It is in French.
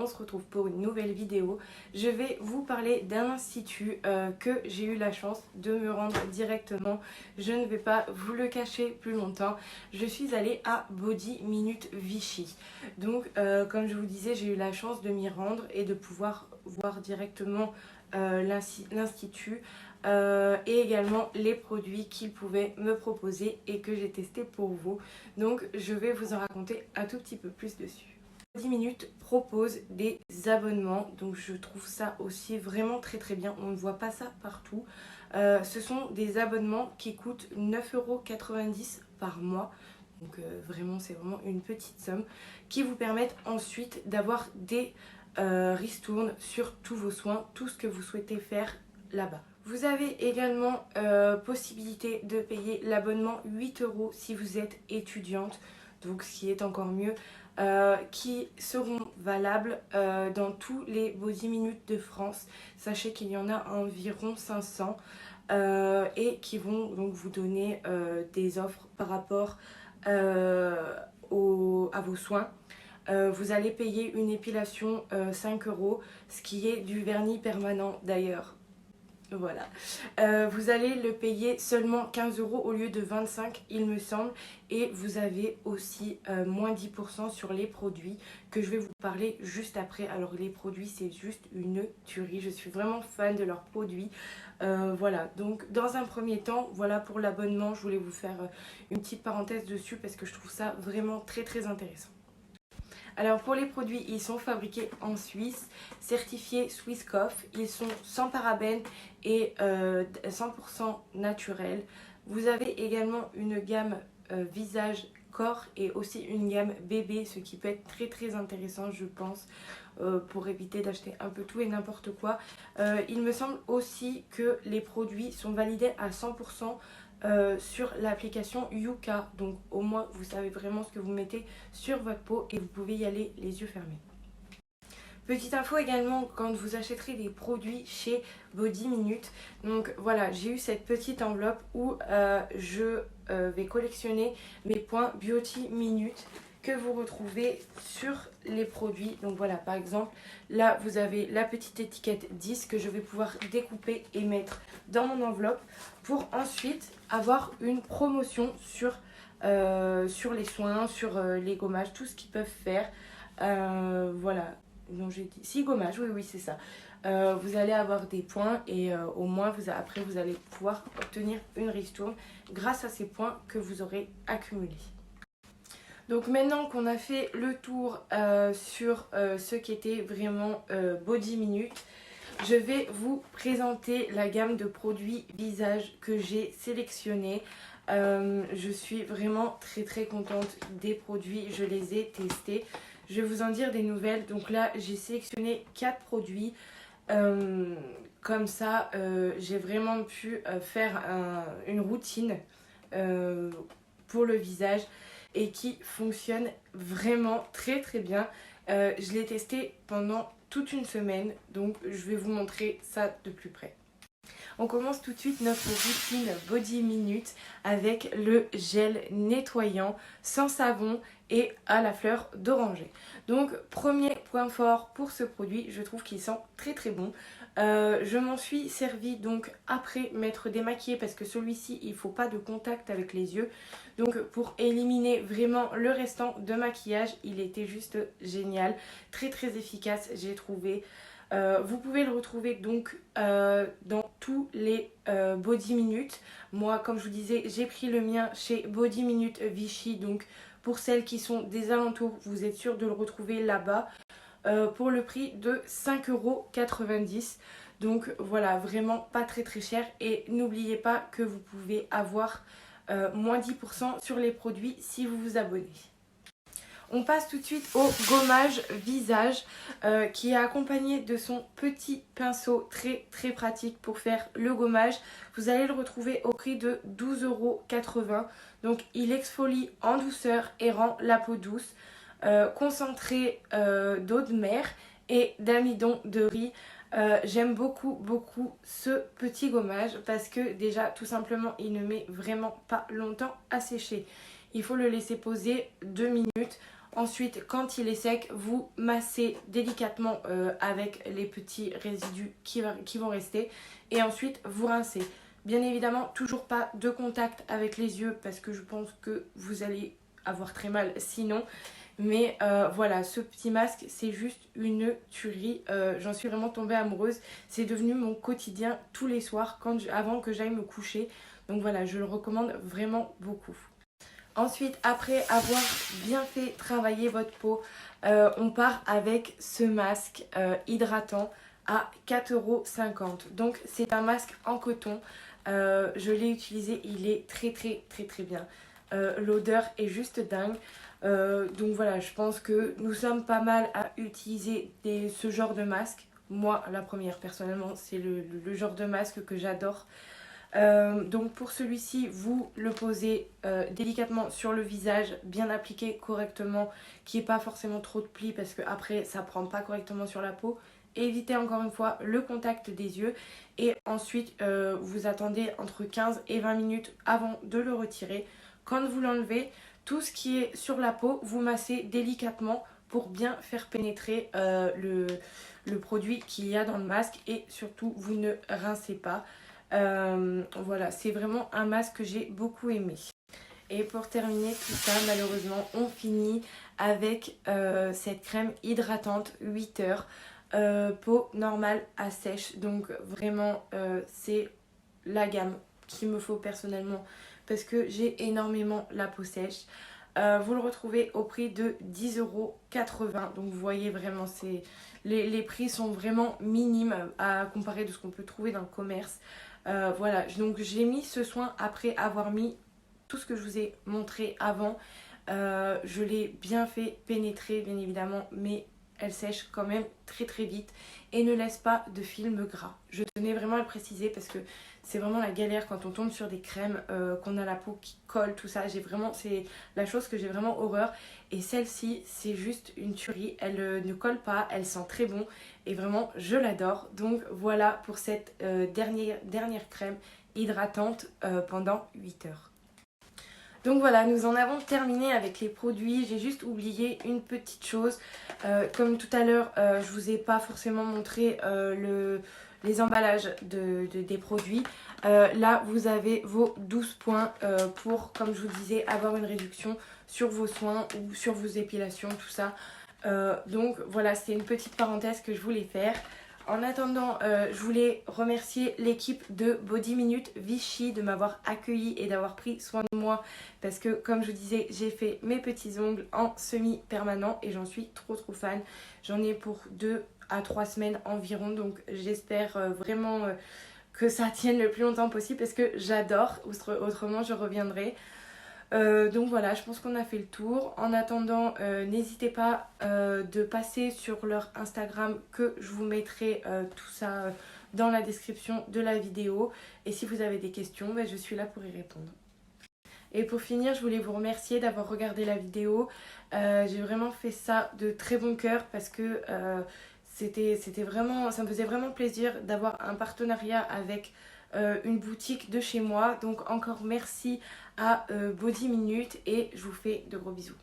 on se retrouve pour une nouvelle vidéo. Je vais vous parler d'un institut que j'ai eu la chance de me rendre directement. Je ne vais pas vous le cacher plus longtemps. Je suis allée à Body Minute Vichy. Donc comme je vous disais, j'ai eu la chance de m'y rendre et de pouvoir voir directement l'institut et également les produits qu'ils pouvaient me proposer et que j'ai testé pour vous. Donc je vais vous en raconter un tout petit peu plus dessus. 10 minutes propose des abonnements, donc je trouve ça aussi vraiment très bien. On ne voit pas ça partout. Ce sont des abonnements qui coûtent 9,90 € par mois. Donc vraiment c'est vraiment une petite somme qui vous permettent ensuite d'avoir des ristournes sur tous vos soins, tout ce que vous souhaitez faire là-bas. Vous avez également possibilité de payer l'abonnement 8 € si vous êtes étudiante, donc ce qui est encore mieux, qui seront valables dans tous les Body Minutes de France. Sachez qu'il y en a environ 500 et qui vont donc vous donner des offres par rapport à vos soins. Vous allez payer une épilation 5 €, ce qui est du vernis permanent d'ailleurs. Voilà. Vous allez le payer seulement 15 € au lieu de 25 il me semble. Et vous avez aussi moins 10% sur les produits que je vais vous parler juste après. Alors les produits c'est juste une tuerie. Je suis vraiment fan de leurs produits. Voilà. Donc dans un premier temps, voilà pour l'abonnement. Je voulais vous faire une petite parenthèse dessus parce que je trouve ça vraiment très intéressant. Alors pour les produits, ils sont fabriqués en Suisse, certifiés Swissquof, ils sont sans parabènes et 100% naturels. Vous avez également une gamme visage corps et aussi une gamme bébé, ce qui peut être très intéressant je pense, pour éviter d'acheter un peu tout et n'importe quoi. Il me semble aussi que les produits sont validés à 100% sur l'application Yuka, donc au moins vous savez vraiment ce que vous mettez sur votre peau et vous pouvez y aller les yeux fermés. Petite info également, quand vous achèterez des produits chez Body Minute, donc voilà, j'ai eu cette petite enveloppe où je vais collectionner mes points Beauty Minute que vous retrouvez sur les produits. Donc voilà, par exemple, là vous avez la petite étiquette 10 que je vais pouvoir découper et mettre dans mon enveloppe pour ensuite avoir une promotion sur les soins, sur les gommages, tout ce qu'ils peuvent faire. Voilà, non j'ai dit, si gommage, oui c'est ça. Vous allez avoir des points et au moins après vous allez pouvoir obtenir une ristourne grâce à ces points que vous aurez accumulés. Donc maintenant qu'on a fait le tour sur ce qui était vraiment Body Minute, je vais vous présenter la gamme de produits visage que j'ai sélectionné. Je suis vraiment très contente des produits, je les ai testés. Je vais vous en dire des nouvelles. Donc là j'ai sélectionné 4 produits. Comme ça j'ai vraiment pu faire une routine pour le visage et qui fonctionne vraiment très bien. Je l'ai testé pendant toute une semaine, donc je vais vous montrer ça de plus près. On commence tout de suite notre routine Body Minute avec le gel nettoyant sans savon et à la fleur d'oranger. Donc premier point fort pour ce produit, je trouve qu'il sent très bon. Je m'en suis servi donc après m'être démaquillée parce que celui-ci il ne faut pas de contact avec les yeux. Donc pour éliminer vraiment le restant de maquillage, il était juste génial, très efficace j'ai trouvé. Vous pouvez le retrouver donc dans tous les Body Minute. Moi comme je vous disais j'ai pris le mien chez Body Minute Vichy, donc pour celles qui sont des alentours vous êtes sûr de le retrouver là-bas pour le prix de 5,90 €. Donc voilà, vraiment pas très cher et n'oubliez pas que vous pouvez avoir moins 10% sur les produits si vous vous abonnez. On passe tout de suite au gommage visage qui est accompagné de son petit pinceau très pratique pour faire le gommage. Vous allez le retrouver au prix de 12,80 €. Donc il exfolie en douceur et rend la peau douce. Concentré d'eau de mer et d'amidon de riz. J'aime beaucoup ce petit gommage parce que déjà tout simplement il ne met vraiment pas longtemps à sécher. Il faut le laisser poser 2 minutes. Ensuite, quand il est sec, vous massez délicatement avec les petits résidus qui vont rester. Et ensuite, vous rincez. Bien évidemment, toujours pas de contact avec les yeux parce que je pense que vous allez avoir très mal sinon. Mais voilà, ce petit masque, c'est juste une tuerie. J'en suis vraiment tombée amoureuse. C'est devenu mon quotidien tous les soirs avant que j'aille me coucher. Donc voilà, je le recommande vraiment beaucoup. Ensuite, après avoir bien fait travailler votre peau, on part avec ce masque hydratant à 4,50 €. Donc c'est un masque en coton. Je l'ai utilisé, il est très bien. L'odeur est juste dingue. Donc voilà, je pense que nous sommes pas mal à utiliser ce genre de masque. Moi, la première, personnellement, c'est le genre de masque que j'adore. Donc pour celui-ci, vous le posez délicatement sur le visage, bien appliqué correctement, qu'il n'y ait pas forcément trop de plis parce que après ça ne prend pas correctement sur la peau. Évitez encore une fois le contact des yeux et ensuite vous attendez entre 15 et 20 minutes avant de le retirer. Quand vous l'enlevez, tout ce qui est sur la peau, vous massez délicatement pour bien faire pénétrer le produit qu'il y a dans le masque et surtout vous ne rincez pas. Voilà, c'est vraiment un masque que j'ai beaucoup aimé. Et pour terminer tout ça, malheureusement, on finit avec cette crème hydratante 8 heures, peau normale à sèche. Donc vraiment, c'est la gamme qu'il me faut personnellement parce que j'ai énormément la peau sèche. Vous le retrouvez au prix de 10,80 €. Donc vous voyez vraiment, les prix sont vraiment minimes à comparer de ce qu'on peut trouver dans le commerce. Voilà, donc j'ai mis ce soin après avoir mis tout ce que je vous ai montré avant. Je l'ai bien fait pénétrer bien évidemment, mais elle sèche quand même très vite et ne laisse pas de film gras. Je tenais vraiment à le préciser parce que c'est vraiment la galère quand on tombe sur des crèmes, qu'on a la peau qui colle, tout ça. C'est la chose que j'ai vraiment horreur. Et celle-ci, c'est juste une tuerie. Elle ne colle pas, elle sent très bon et vraiment, je l'adore. Donc voilà pour cette dernière crème hydratante pendant 8 heures. Donc voilà, nous en avons terminé avec les produits. J'ai juste oublié une petite chose. Comme tout à l'heure, je vous ai pas forcément montré les emballages des produits. Là, vous avez vos 12 points pour, comme je vous disais, avoir une réduction sur vos soins ou sur vos épilations, tout ça. Donc voilà, c'était une petite parenthèse que je voulais faire. En attendant, je voulais remercier l'équipe de Body Minute Vichy de m'avoir accueilli et d'avoir pris soin de moi parce que, comme je vous disais, j'ai fait mes petits ongles en semi-permanent et j'en suis trop fan. J'en ai pour 2 à 3 semaines environ, donc j'espère vraiment que ça tienne le plus longtemps possible parce que j'adore, autrement je reviendrai. Donc voilà, je pense qu'on a fait le tour. En attendant, n'hésitez pas de passer sur leur Instagram que je vous mettrai tout ça dans la description de la vidéo. Et si vous avez des questions, je suis là pour y répondre. Et pour finir, je voulais vous remercier d'avoir regardé la vidéo. J'ai vraiment fait ça de très bon cœur parce que c'était vraiment, ça me faisait vraiment plaisir d'avoir un partenariat avec une boutique de chez moi. Donc encore merci à Body Minute et je vous fais de gros bisous.